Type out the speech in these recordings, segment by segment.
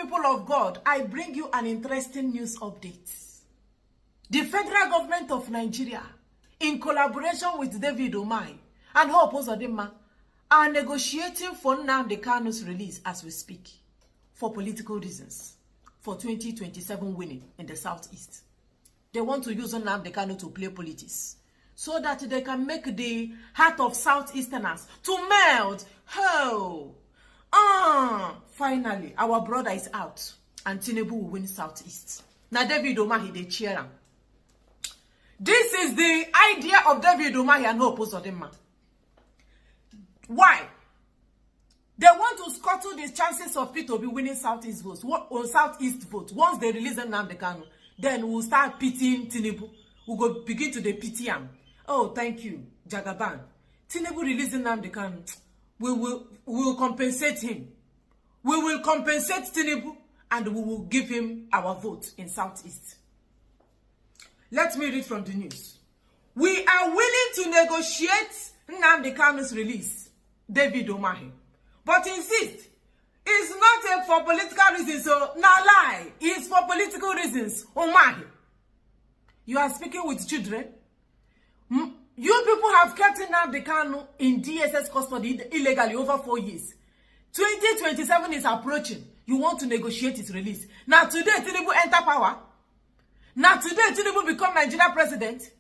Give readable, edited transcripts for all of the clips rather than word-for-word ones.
people of God, I bring you an interesting news update. The federal government of Nigeria, in collaboration with David Umahi and Hope Uzodimma, are negotiating for Nnamdi Kanu's release as we speak, for political reasons, for 2027 winning in the Southeast. They want to use Nnamdi Kanu to play politics, so that they can make the heart of Southeasterners to melt. Finally, our brother is out, and Tinubu will win Southeast. Now, David Umahi, they cheer him. This is the idea of David Umahi and Hope Uzodimma. Why? They want to scuttle the chances of people to be winning Southeast votes, or Southeast votes. Once they release Nnamdi Kanu, then we'll start pitying Tinubu. We'll go begin to pity him. Oh, thank you, Jagaban. Tinubu releasing Nnamdi Kanu. We will compensate him. We will compensate Tinubu, and we will give him our vote in Southeast. Let me read from the news. We are willing to negotiate Nnamdi Kanu's release, David Umahi, but insist it's not for political reasons. So now lie, it's for political reasons. Umahi, you are speaking with children. You people have kept Nnamdi Kanu in DSS custody illegally over 4 years. 2027 is approaching. You want to negotiate his release. Now today, Tinubu enter power. Now today, Tinubu become Nigeria president.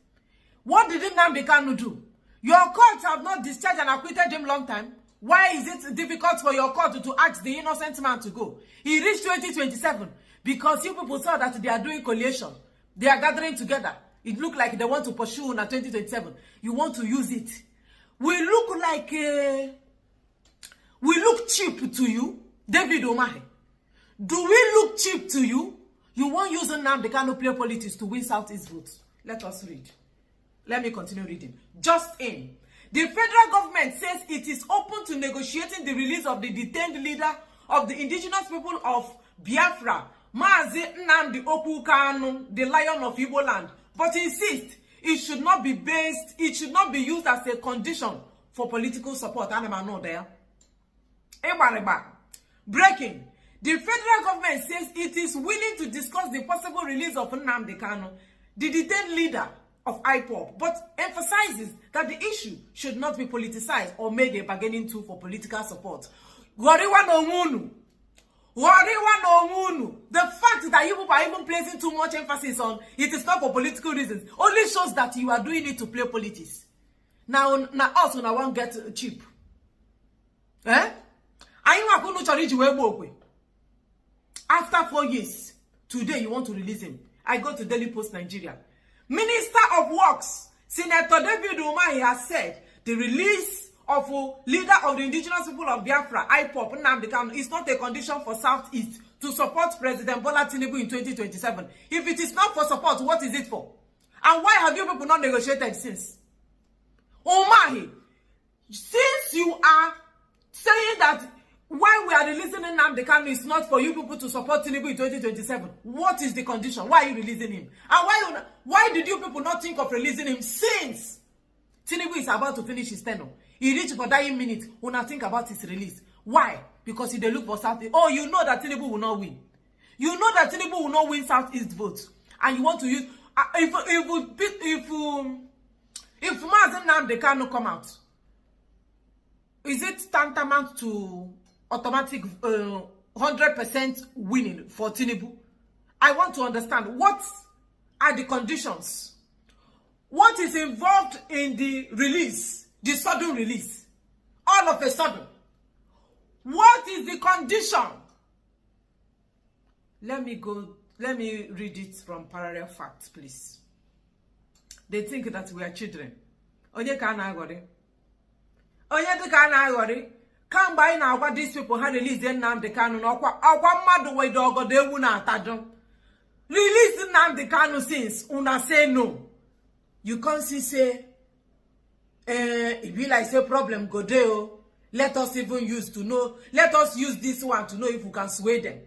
What did Nnamdi Kanu do? Your courts have not discharged and acquitted him long time. Why is it difficult for your court to ask the innocent man to go? He reached 2027 because you people saw that they are doing coalition. They are gathering together. It look like they want to pursue in 2027. You want to use it. We look like we look cheap to you, David Umahi. Do we look cheap to you? You won't use Nnamdi Kanu play politics to win Southeast votes. Let us read. Let me continue reading. Just in. The federal government says it is open to negotiating the release of the detained leader of the indigenous people of Biafra, Mazi Nnamdi Kanu, the Lion of Igbo land, but insists it should not be used as a condition for political support. Breaking. The federal government says it is willing to discuss the possible release of Nnamdi Kanu, the detained leader of IPOB, but emphasizes that the issue should not be politicized or made a bargaining tool for political support. Wariwa no munu. The fact that you are even placing too much emphasis on it is not for political reasons only shows that you are doing it to play politics. Now also now one get cheap. After 4 years, today you want to release him. I go to Daily Post Nigeria. Minister of Works, Senator David Umahi has said the release of a leader of the indigenous people of Biafra, IPOB, Nnamdi Kanu, is not a condition for Southeast to support President Bola Tinubu in 2027. If it is not for support, what is it for? And why have you people not negotiated since? Umahi, since you are saying that why we are releasing Nnamdi Kanu is not for you people to support Tinubu in 2027, what is the condition? Why are you releasing him? And why did you people not think of releasing him since Tinubu is about to finish his tenure? He reached for dying minutes. When I think about his release. Why? Because if they look for Southeast. Oh, you know that Tinubu will not win. You know that Tinubu will not win Southeast votes. And you want to use if Mazi Nnamdi Kanu come out, is it tantamount to automatic 100% winning for Tinubu? I want to understand what are the conditions. What is involved in the release, the sudden release, all of a sudden? What is the condition? Let me read it from Parallel Facts, please. They think that we are children. Onye ka na agori. Onye ka na agori. Come by now what these people had released Nnamdi Kanu n'ọkwa mmadụ we dogodo ewu na atado. Release Nnamdi Kanu since una say no. You can't see say it be like say problem go there. Let us even use this one to know if we can sway them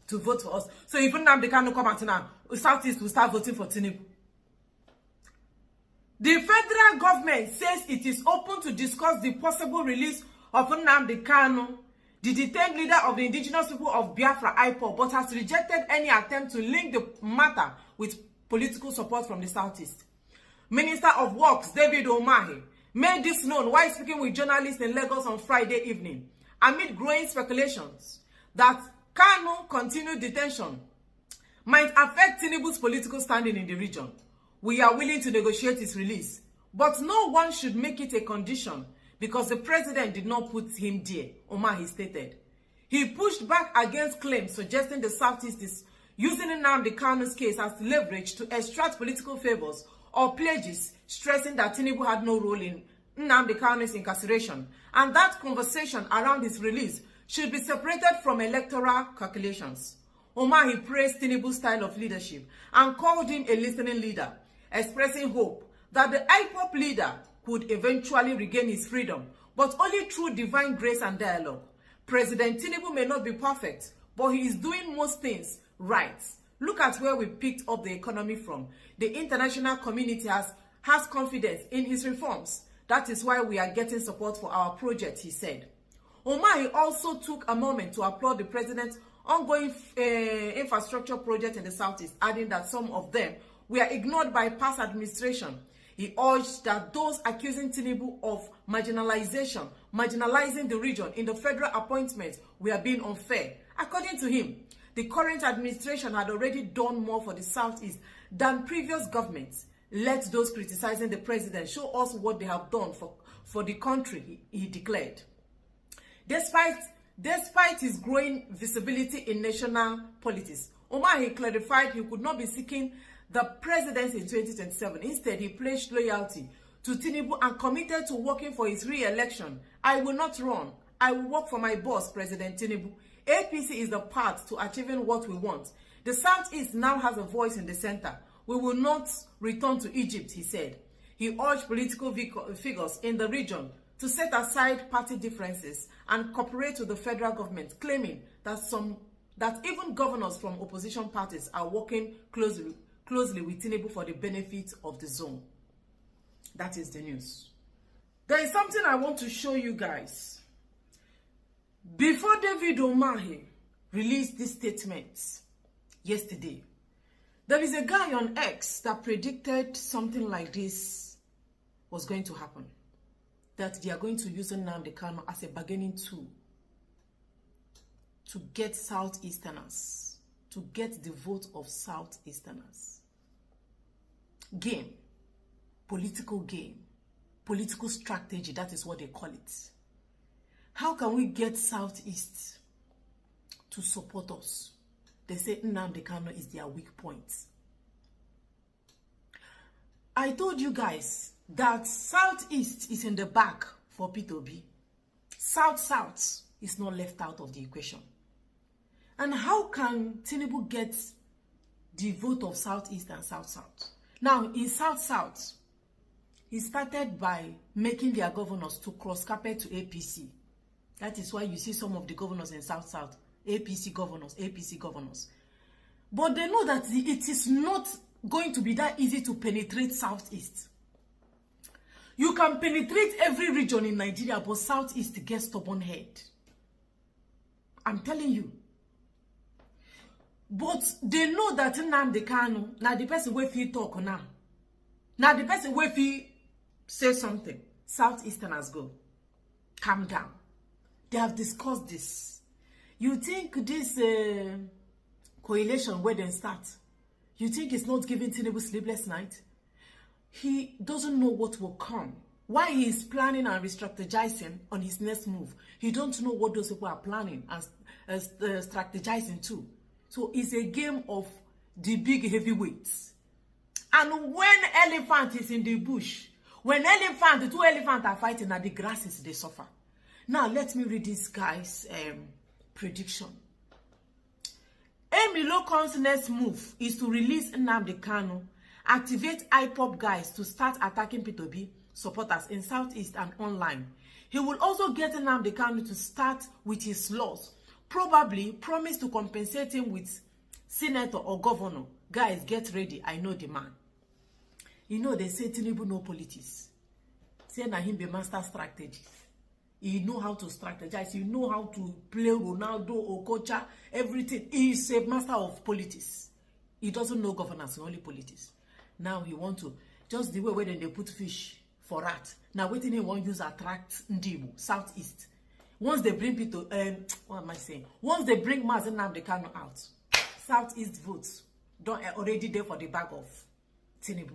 to vote for us. So if Nnamdi Kanu come out now, Southeast will start voting for Tinubu. The federal government says it is open to discuss the possible release of Nnamdi Kanu, the detained leader of the indigenous people of Biafra, IPOB, but has rejected any attempt to link the matter with political support from the Southeast. Minister of Works, David Umahi, made this known while speaking with journalists in Lagos on Friday evening, amid growing speculations that Kanu continued detention might affect Tinubu's political standing in the region. We are willing to negotiate his release, but no one should make it a condition because the president did not put him there, Umahi stated. He pushed back against claims suggesting the Southeast is using Nnamdi Kanu's case as leverage to extract political favors or pledges, stressing that Tinubu had no role in Nnamdi Kanu's incarceration and that conversation around his release should be separated from electoral calculations. Umahi praised Tinubu's style of leadership and called him a listening leader, expressing hope that the IPOB leader could eventually regain his freedom, but only through divine grace and dialogue. President Tinubu may not be perfect, but he is doing most things right. Look at where we picked up the economy from. The international community has confidence in his reforms. That is why we are getting support for our project, he said. Umahi also took a moment to applaud the president's ongoing infrastructure project in the Southeast, adding that some of them were ignored by past administration. He urged that those accusing Tinubu of marginalizing the region in the federal appointments were being unfair. According to him, the current administration had already done more for the Southeast than previous governments. Let those criticizing the president show us what they have done for the country, he declared. Despite his growing visibility in national politics, Umahi clarified he could not be seeking the presidency in 2027. Instead, he pledged loyalty to Tinubu and committed to working for his re-election. I will not run. I will work for my boss, President Tinubu. APC is the path to achieving what we want. The Southeast now has a voice in the center. We will not return to Egypt, he said. He urged political figures in the region to set aside party differences and cooperate with the federal government, claiming that even governors from opposition parties are working closely with Tinubu for the benefit of the zone. That is the news. There is something I want to show you guys. Before David Umahi released this statement yesterday, there is a guy on X that predicted something like this was going to happen. That they are going to use Nnamdi Kanu as a bargaining tool to get Southeasterners, to get the vote of Southeasterners. Game, political strategy, that is what they call it. How can we get Southeast to support us? They say Nnamdi Kanu is their weak point. I told you guys that Southeast is in the back for P2B. South is not left out of the equation. And how can Tinubu get the vote of Southeast and South? Now, in South, he started by making their governors to cross-carpet to APC. That is why you see some of the governors in South, APC governors. But they know that it is not going to be that easy to penetrate Southeast. You can penetrate every region in Nigeria, but Southeast gets stubborn head. I'm telling you. But they know that Nnamdi Kanu, now the person where he talk now. Now the person where he say something. Southeasterners go. Calm down. They have discussed this. You think this coalition where they start, you think it's not giving Tinubu sleepless night? He doesn't know what will come. Why he is planning and re-strategizing on his next move, he don't know what those people are planning and strategizing too. So it's a game of the big heavyweights. And when elephant is in the bush, when the two elephants are fighting at the grasses, they suffer. Now let me read this guy's prediction. Amy Locon's next move is to release Nnamdi Kanu, activate IPOB guys to start attacking P2B supporters in Southeast and online. He will also get Nnamdi Kanu to start with his laws, probably promise to compensate him with senator or governor. Guys, get ready. I know the man. You know, they say Tinubu no politics. Say na him be master strategist. He know how to strategize. He know how to play Ronaldo, Okocha, everything. He is a master of politics. He doesn't know governance, only politics. Now he want to, just the way where they put fish for rat. Now waiting he want use attract Ndibu, Southeast. Once they bring people, what am I saying? Once they bring Nnamdi Kanu out, Southeast votes don't already there for the bag of Tinubu.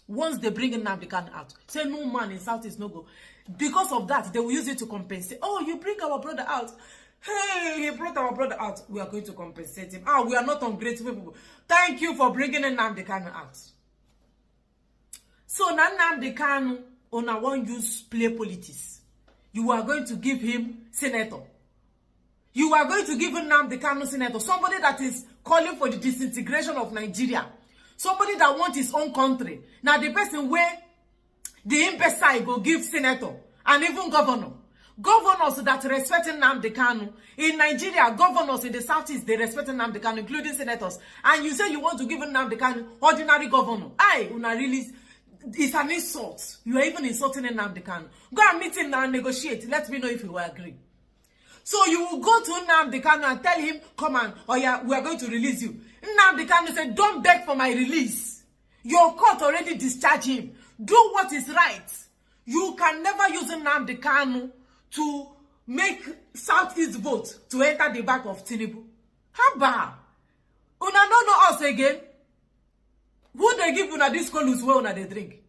Once they bring Nnamdi Kanu out, say no man in Southeast no go. Because of that, they will use it to compensate. Oh, you bring our brother out. Hey, he brought our brother out. We are going to compensate him. Ah, we are not ungrateful people. Thank you for bringing Nnamdi Kanu out. So now Nnamdi Kanu, on a one use play politics. You are going to give him senator. You are going to give Nnamdi Kanu senator. Somebody that is calling for the disintegration of Nigeria. Somebody that wants his own country. Now the person where the imbecile go give senator and even governor. Governors that respect Nnamdi Kanu. In Nigeria, governors in the southeast, they respect Nnamdi Kanu, including senators. And you say you want to give Nnamdi Kanu ordinary governor. Aye, una release. It's an insult. You are even insulting Nnamdi Kanu. Go and meet him now and negotiate. Let me know if you will agree. So you will go to Nnamdi Kanu and tell him, come on, oh yeah, we are going to release you. Nnamdi Kanu said, don't beg for my release. Your court already discharged him. Do what is right. You can never use Nnamdi Kanu to make Southeast vote to enter the back of Tinubu. Haba. Una don't know us again. Who they give una this colors where una they drink?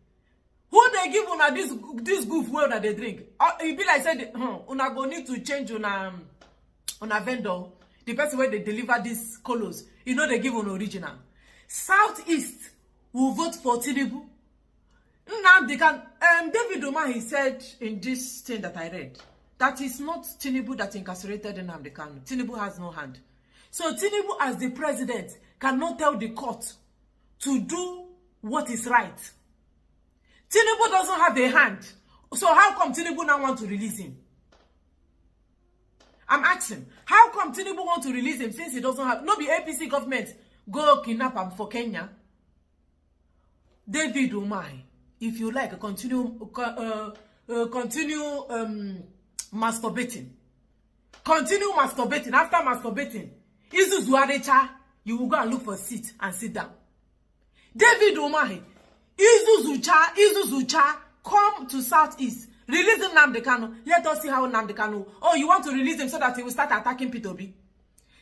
Who they give una this goof where una they drink? It be like said, una go need to change una vendor. The person where they deliver these colors, you know they give an original. Southeast will vote for Tinubu. Now they can. David Umar, he said in this thing that I read that it's not Tinubu that incarcerated Nnamdi Kanu. Tinubu has no hand. So Tinubu, as the president, cannot tell the court to do what is right. Tinubu doesn't have a hand. So how come Tinubu now want to release him? I'm asking, how come Tinubu want to release him since he doesn't have, no be APC government go kidnap him for Kenya? David Umar, if you like, continue masturbating. Continue masturbating. After masturbating, Izu Zuarecha, you will go and look for a seat and sit down. David Umar, Izu Zucha, come to Southeast. Release Nnamdi Kanu. Let us see how Nnamdi Kanu. Oh, you want to release him so that he will start attacking P2B.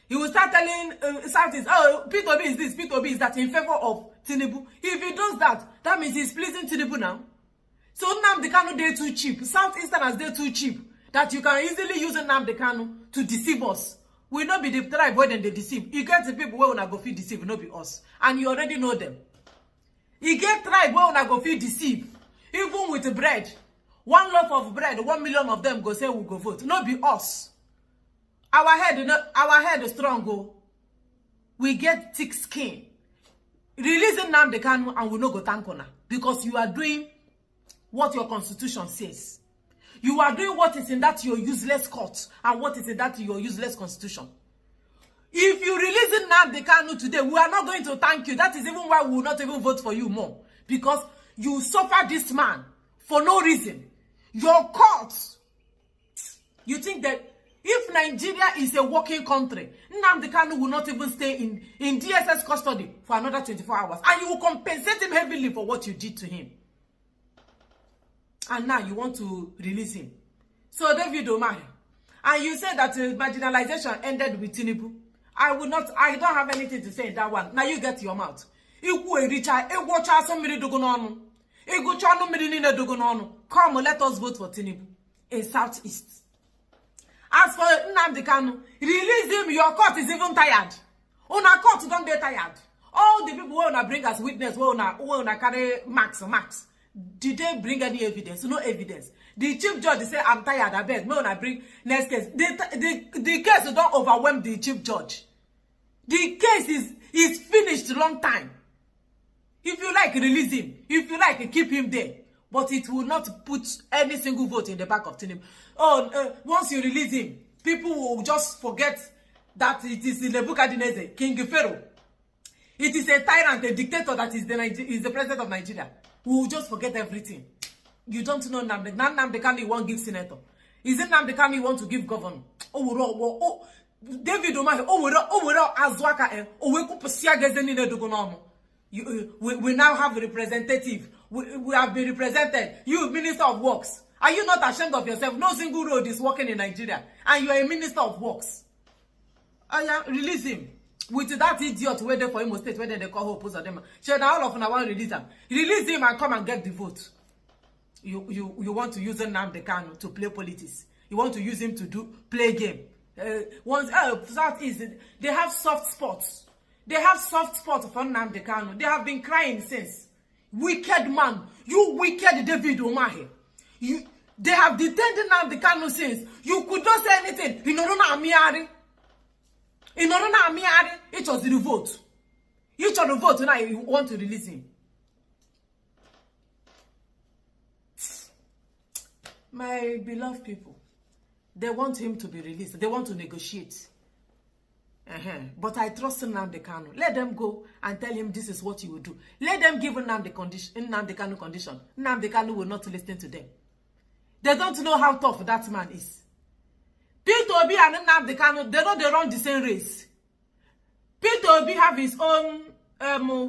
He will start telling Southeast, oh, P2B is this, P2B is that in favor of Tinubu. If he does that, that means he's pleasing Tinubu now. So Nnamdi Kanu, they're too cheap. Southeasterners, they're too cheap. That you can easily use Nnamdi Kanu to deceive us. We not be the tribe where they deceive. You get the people where una go feel deceive, not be us. And you already know them. You get tribe where una go feel deceive. Even with the bread. One loaf of bread, 1 million of them go say we go vote. Not be us. Our head is strong. Go. We get thick skin. Releasing Nnamdi Kanu and we no go thank una. Because you are doing what your constitution says. You are doing what is in that your useless court and what is in that your useless constitution. If you release Nnamdi Kanu today, we are not going to thank you. That is even why we will not even vote for you more. Because you suffer this man for no reason. Your court, you think that if Nigeria is a working country, Nnamdi Kanu will not even stay in DSS custody for another 24 hours. And you will compensate him heavily for what you did to him. And now you want to release him. So David Umar, and you said that marginalization ended with Tinubu. I don't have anything to say in that one. Now you get your mouth. Come, let us vote for Tinubu in Southeast. As for Nnamdi Kanu, release him. Your court is even tired. Una court don't get tired. All the people who wanna bring as witness, who wanna carry marks. Did they bring any evidence? No evidence. The chief judge say, I'm tired, I beg. Me wanna bring next case. The case don't overwhelm the chief judge. The case is finished long time. If you like, release him. If you like, keep him there. But it will not put any single vote in the back of Tinubu. Oh, once you release him, people will just forget that it is Nebuchadnezzar, King Pharaoh. It is a tyrant, a dictator that is the president of Nigeria. We will just forget everything. You don't know Nnamdi Kanu won't give senator. Is it Nnamdi Kanu you want to give governor? Oh, David Umahi, Azuaka, we now have a representative. We have been represented. You, Minister of Works. Are you not ashamed of yourself? No single road is working in Nigeria. And you are a Minister of Works. Oh yeah, release him. With that idiot waiting for Imo State, whether they call Hope or them. Sure, now all of them want to release him. Release him and come and get the vote. You want to use Nnamdi Kanu to play politics. You want to use him to play game. Southeast, they have soft spots. They have soft spots for Nnamdi Kanu. They have been crying since. Wicked man. You wicked David Umahi. They have detained Nnamdi Kanu since. You could not say anything. It was the vote. Each of the vote now you want to release him. My beloved people, they want him to be released. They want to negotiate. But I trust Nnamdi Kanu. Let them go and tell him this is what he will do. Let them give Nnamdi Kanu condition. Nnamdi Kanu will not listen to them. They don't know how tough that man is. Peter Obi and Nnamdi Kanu, they know they run the same race. Peter Obi have his own,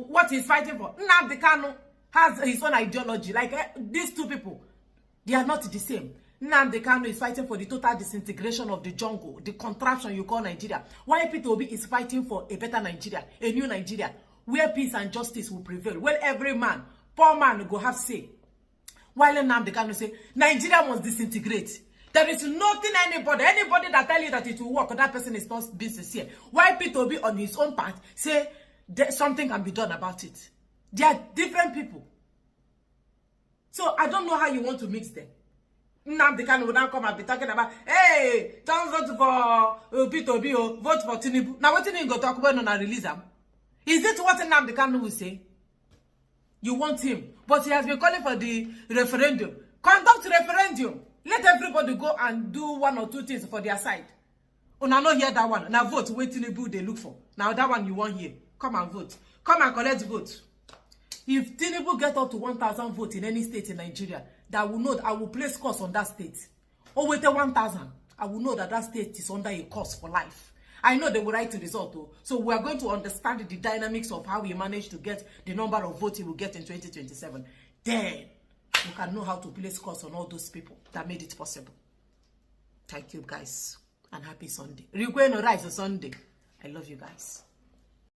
what he's fighting for. Nnamdi Kanu has his own ideology. Like these two people, they are not the same. Nnamdi Kanu is fighting for the total disintegration of the jungle, the contraption you call Nigeria. While Peter Obi is fighting for a better Nigeria, a new Nigeria, where peace and justice will prevail, where every man, poor man, will have say. While Nnamdi Kanu say, Nigeria must disintegrate. There is nothing anybody that tell you that it will work, that person is not being sincere. While Peter Obi on his own part say something can be done about it. They are different people. So I don't know how you want to mix them. Nnamdi Kanu will now come and be talking about, hey, don't vote for Peter Obi, vote for Tinubu. Now what you go talk about on a release him? Is it what Nnamdi Kanu will say? You want him, but he has been calling for the referendum. Conduct referendum. Let everybody go and do one or two things for their side. Oh, now not hear that one. Now vote where Tinubu they look for. Now that one you want here. Come and vote. Come and collect vote. If Tinubu get up to 1,000 votes in any state in Nigeria, that will know that I will place curse on that state. Or with the 1,000, I will know that that state is under a curse for life. I know they will write the result though. So we are going to understand the dynamics of how we manage to get the number of votes he will get in 2027. Then you can know how to place curse on all those people that made it possible. Thank you guys and happy Sunday. We're going to rise on Sunday. I love you guys.